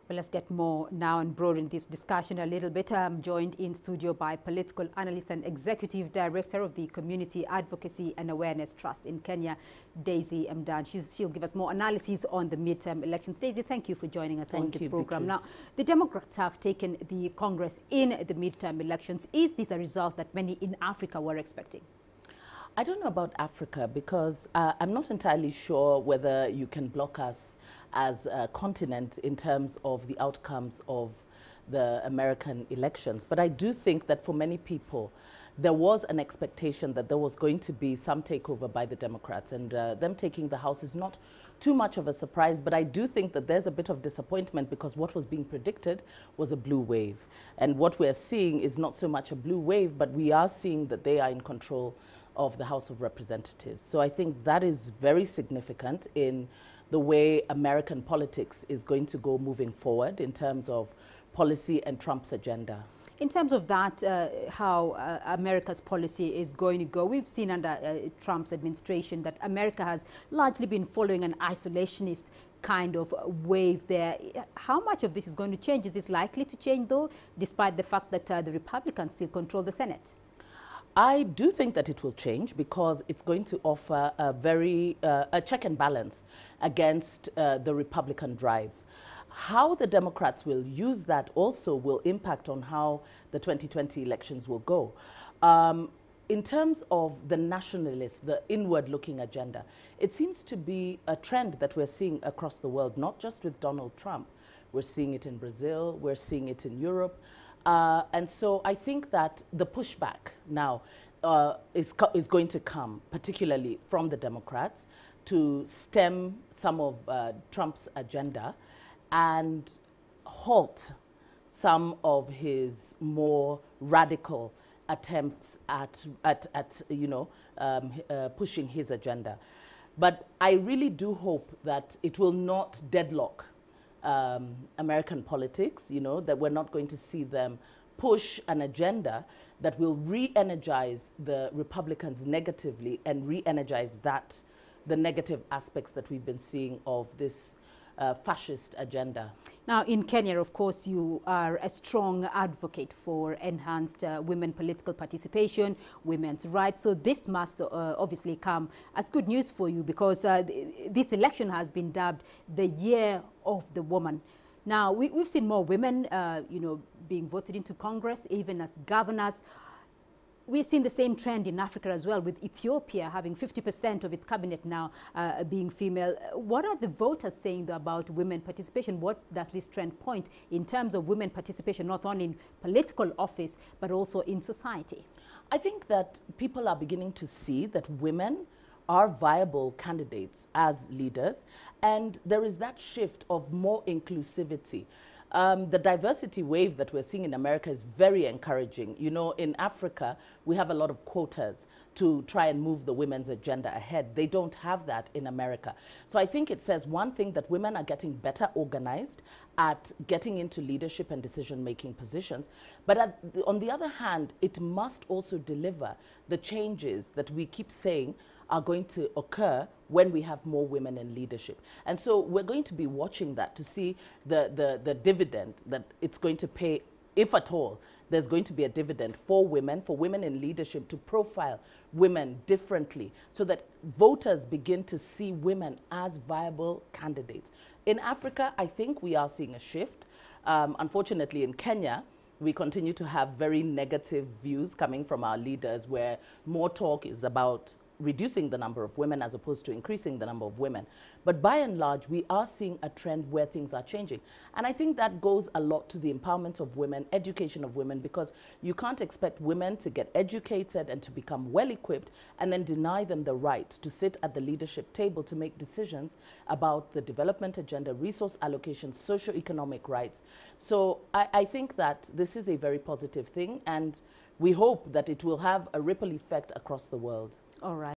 Well, let's get more now and broaden this discussion a little bit. I'm joined in studio by political analyst and executive director of the Community Advocacy and Awareness Trust in Kenya, Daisy Mdan. She'll give us more analysis on the midterm elections. Daisy, thank you for joining us on the program. Now, the Democrats have taken the Congress in the midterm elections. Is this a result that many in Africa were expecting? I don't know about Africa because I'm not entirely sure whether you can block us as a continent in terms of the outcomes of the American elections. But I do think that for many people, there was an expectation that there was going to be some takeover by the Democrats, and them taking the House is not too much of a surprise. But I do think that there's a bit of disappointment because what was being predicted was a blue wave. And what we're seeing is not so much a blue wave, but we are seeing that they are in control of the House of Representatives. So I think that is very significant in the way American politics is going to go moving forward in terms of policy and Trump's agenda. In terms of that, how America's policy is going to go, we've seen under Trump's administration that America has largely been following an isolationist kind of wave there. How much of this is going to change? Is this likely to change, though, despite the fact that the Republicans still control the Senate? I do think that it will change because it's going to offer a check and balance against the Republican drive. How the Democrats will use that also will impact on how the 2020 elections will go. In terms of the nationalists, the inward-looking agenda, it seems to be a trend that we're seeing across the world, not just with Donald Trump. We're seeing it in Brazil, we're seeing it in Europe. And so I think that the pushback now is going to come, particularly from the Democrats, to stem some of Trump's agenda and halt some of his more radical attempts at pushing his agenda. But I really do hope that it will not deadlock American politics, that we're not going to see them push an agenda that will re-energize the Republicans negatively and re-energize the negative aspects that we've been seeing of this fascist agenda. Now, in Kenya, of course, you are a strong advocate for enhanced women political participation, women's rights. So this must obviously come as good news for you because this election has been dubbed the year of the woman. Now, we've seen more women, being voted into Congress, even as governors. We've seen the same trend in Africa as well, with Ethiopia having 50% of its cabinet now being female. What are the voters saying about women participation? What does this trend point in terms of women participation, not only in political office, but also in society? I think that people are beginning to see that women are viable candidates as leaders, and there is that shift of more inclusivity. The diversity wave that we're seeing in America is very encouraging. In Africa, we have a lot of quotas to try and move the women's agenda ahead. They don't have that in America. So I think it says one thing, that women are getting better organized at getting into leadership and decision-making positions. But on the other hand, it must also deliver the changes that we keep saying are going to occur when we have more women in leadership. And so we're going to be watching that to see the dividend that it's going to pay, if at all there's going to be a dividend for women in leadership, to profile women differently so that voters begin to see women as viable candidates. In Africa, I think we are seeing a shift. Unfortunately, in Kenya, we continue to have very negative views coming from our leaders, where more talk is about reducing the number of women as opposed to increasing the number of women. But by and large, we are seeing a trend where things are changing. And I think that goes a lot to the empowerment of women, education of women, because you can't expect women to get educated and to become well-equipped and then deny them the right to sit at the leadership table to make decisions about the development agenda, resource allocation, socio-economic rights. So I think that this is a very positive thing, and we hope that it will have a ripple effect across the world. All right.